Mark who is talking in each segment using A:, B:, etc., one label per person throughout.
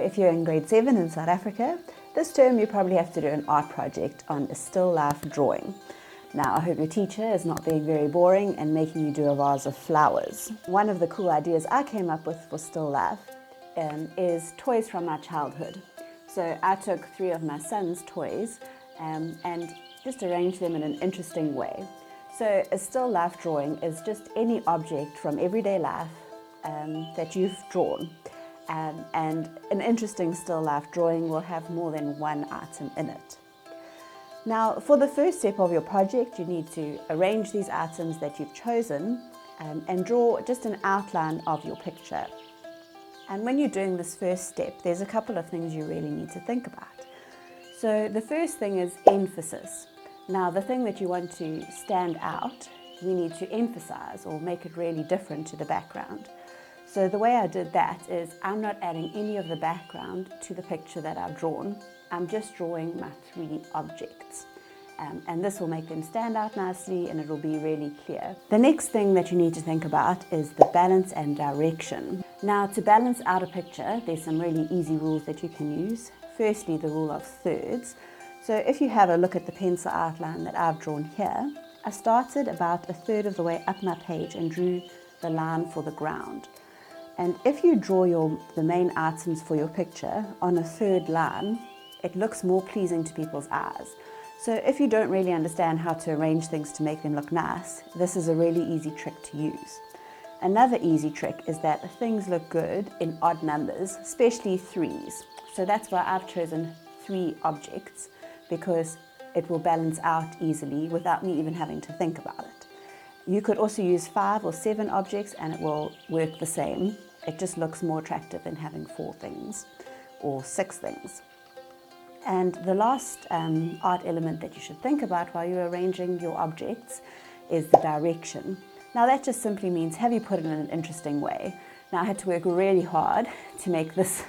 A: if you're in grade 7 in South Africa, this term you probably have to do an art project on a still life drawing. Now, I hope your teacher is not being very boring and making you do a vase of flowers. One of the cool ideas I came up with for still life is toys from my childhood. So I took 3 of my son's toys and just arranged them in an interesting way. So a still life drawing is just any object from everyday life that you've drawn. And an interesting still life drawing will have more than one item in it. Now, for the first step of your project, you need to arrange these items that you've chosen and draw just an outline of your picture. And when you're doing this first step, there's a couple of things you really need to think about. So the first thing is emphasis. Now, the thing that you want to stand out, you need to emphasize or make it really different to the background. So the way I did that is I'm not adding any of the background to the picture that I've drawn. I'm just drawing my 3 objects. And this will make them stand out nicely and it will be really clear. The next thing that you need to think about is the balance and direction. Now, to balance out a picture, there's some really easy rules that you can use. Firstly, the rule of thirds. So if you have a look at the pencil outline that I've drawn here, I started about a third of the way up my page and drew the line for the ground. And if you draw the main items for your picture on a third line, it looks more pleasing to people's eyes. So if you don't really understand how to arrange things to make them look nice, this is a really easy trick to use. Another easy trick is that things look good in odd numbers, especially 3s. So that's why I've chosen 3 objects, because it will balance out easily without me even having to think about it. You could also use 5 or 7 objects and it will work the same. It just looks more attractive than having 4 things or 6 things. And the last art element that you should think about while you're arranging your objects is the direction. Now that just simply means, have you put it in an interesting way? Now I had to work really hard to make this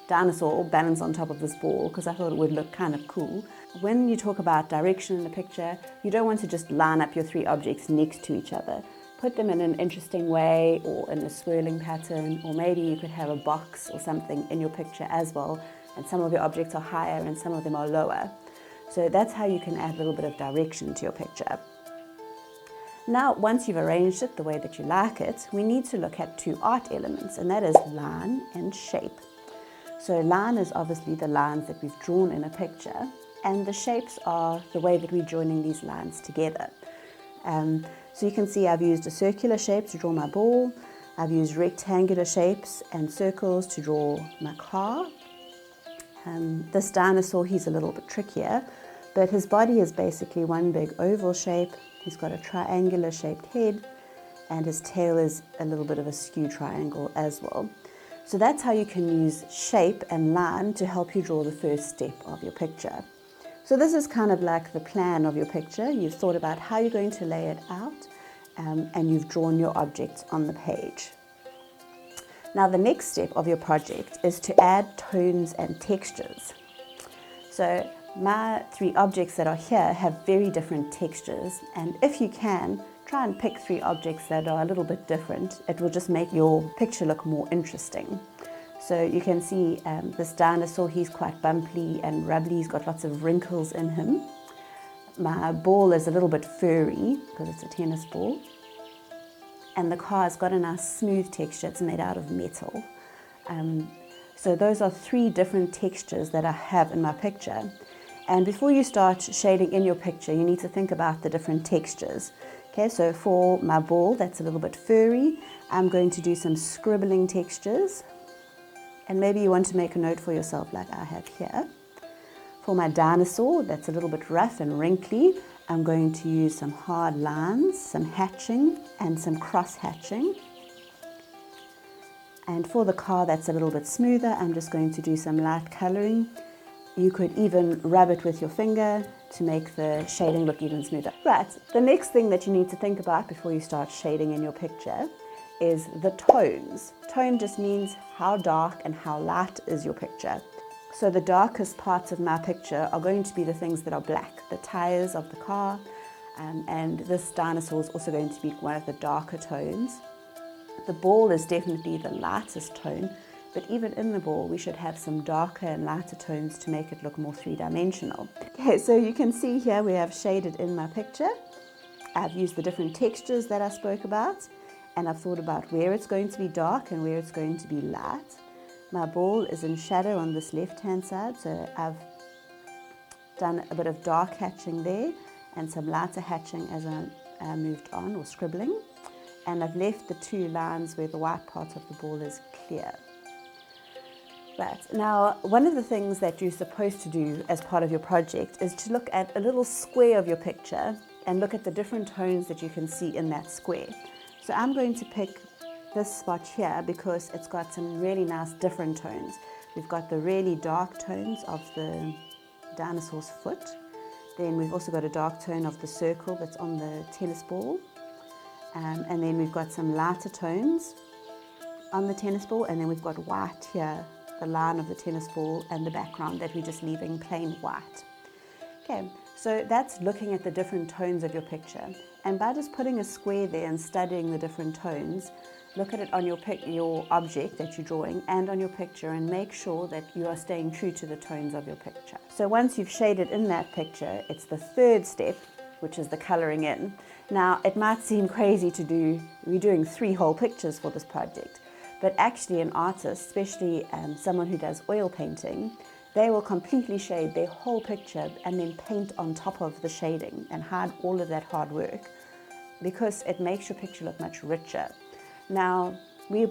A: dinosaur balance on top of this ball because I thought it would look kind of cool. When you talk about direction in the picture, you don't want to just line up your 3 objects next to each other. Put them in an interesting way or in a swirling pattern, or maybe you could have a box or something in your picture as well. And some of your objects are higher and some of them are lower. So that's how you can add a little bit of direction to your picture. Now, once you've arranged it the way that you like it, we need to look at 2 art elements, and that is line and shape. So line is obviously the lines that we've drawn in a picture, and the shapes are the way that we're joining these lines together. So you can see I've used a circular shape to draw my ball. I've used rectangular shapes and circles to draw my car. This dinosaur, he's a little bit trickier, but his body is basically one big oval shape. He's got a triangular shaped head and his tail is a little bit of a skew triangle as well. So that's how you can use shape and line to help you draw the first step of your picture. So this is kind of like the plan of your picture. You've thought about how you're going to lay it out and you've drawn your objects on the page. Now the next step of your project is to add tones and textures. So my 3 objects that are here have very different textures, and if you can, try and pick 3 objects that are a little bit different. It will just make your picture look more interesting. So you can see this dinosaur, he's quite bumpy and rubbly, he's got lots of wrinkles in him. My ball is a little bit furry because it's a tennis ball. And the car's got a nice smooth texture, it's made out of metal. So those are 3 different textures that I have in my picture. And before you start shading in your picture, you need to think about the different textures. Okay, so for my ball that's a little bit furry, I'm going to do some scribbling textures. And maybe you want to make a note for yourself like I have here. For my dinosaur that's a little bit rough and wrinkly, I'm going to use some hard lines, some hatching and some cross hatching. And for the car that's a little bit smoother, I'm just going to do some light colouring. You could even rub it with your finger to make the shading look even smoother. Right, the next thing that you need to think about before you start shading in your picture is the tones. Tone just means how dark and how light is your picture. So the darkest parts of my picture are going to be the things that are black, the tires of the car, and this dinosaur is also going to be one of the darker tones. The ball is definitely the lightest tone, but even in the ball we should have some darker and lighter tones to make it look more three-dimensional. Okay, so you can see here we have shaded in my picture. I've used the different textures that I spoke about, and I've thought about where it's going to be dark and where it's going to be light. My ball is in shadow on this left-hand side, so I've done a bit of dark hatching there and some lighter hatching as I moved on, or scribbling. And I've left the two lines where the white part of the ball is clear. Right, now one of the things that you're supposed to do as part of your project is to look at a little square of your picture and look at the different tones that you can see in that square. So I'm going to pick this spot here because it's got some really nice different tones. We've got the really dark tones of the dinosaur's foot. Then we've also got a dark tone of the circle that's on the tennis ball. And then we've got some lighter tones on the tennis ball, and then we've got white here, the line of the tennis ball and the background that we're just leaving plain white. Okay, so that's looking at the different tones of your picture. And by just putting a square there and studying the different tones, look at it on your object that you're drawing and on your picture, and make sure that you are staying true to the tones of your picture. So once you've shaded in that picture, it's the third step, which is the colouring in. Now, it might seem crazy to do, we're doing 3 whole pictures for this project, but actually an artist, especially someone who does oil painting, they will completely shade their whole picture and then paint on top of the shading and hide all of that hard work, because it makes your picture look much richer. Now, you would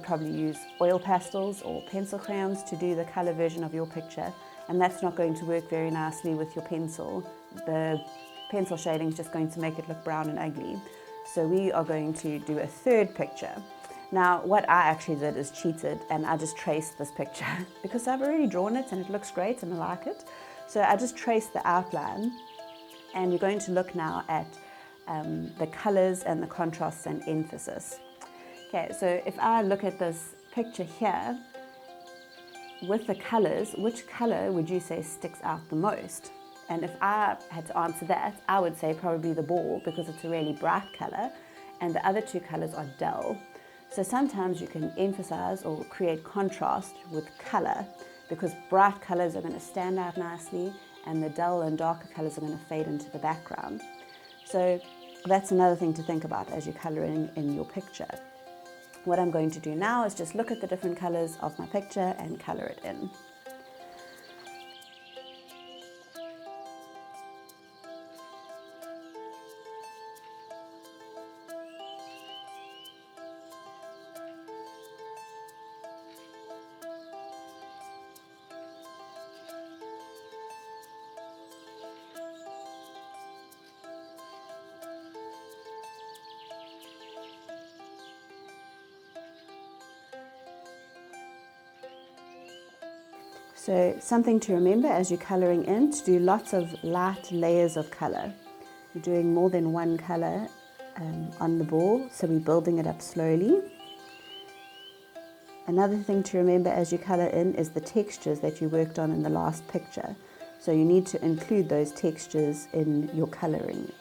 A: probably use oil pastels or pencil crayons to do the colour version of your picture, and that's not going to work very nicely with your pencil. The pencil shading is just going to make it look brown and ugly. So we are going to do a third picture. Now, what I actually did is cheated, and I just traced this picture because I've already drawn it and it looks great and I like it. So I just traced the outline, and we're going to look now at the colours and the contrasts and emphasis. Okay, so if I look at this picture here, with the colours, which colour would you say sticks out the most? And if I had to answer that, I would say probably the ball, because it's a really bright colour, and the other 2 colours are dull. So sometimes you can emphasize or create contrast with colour, because bright colours are going to stand out nicely and the dull and darker colours are going to fade into the background. So that's another thing to think about as you're colouring in your picture. What I'm going to do now is just look at the different colours of my picture and colour it in. So something to remember as you're colouring in, to do lots of light layers of colour. You're doing more than one colour on the ball, so we're building it up slowly. Another thing to remember as you colour in is the textures that you worked on in the last picture. So you need to include those textures in your colouring.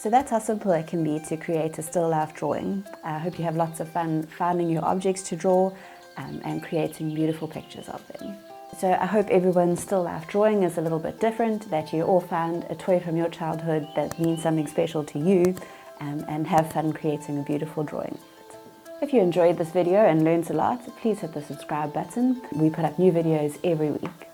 A: So that's how simple it can be to create a still life drawing. I hope you have lots of fun finding your objects to draw and creating beautiful pictures of them. So I hope everyone's still life drawing is a little bit different, that you all found a toy from your childhood that means something special to you, and have fun creating a beautiful drawing. If you enjoyed this video and learned a lot, please hit the subscribe button. We put up new videos every week.